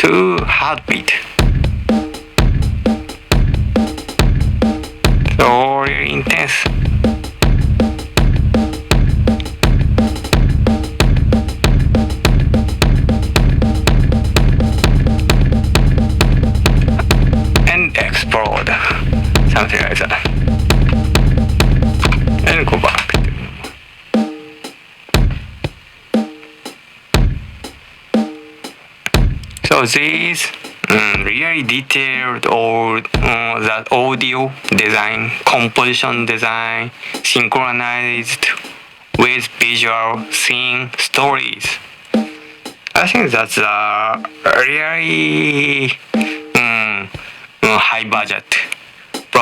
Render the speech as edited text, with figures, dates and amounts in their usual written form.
to heartbeat. So really intense. And explode. Something like that. And go back. So these really detailed all that audio design, composition design, synchronized with visual scene stories. I think that's a really high budget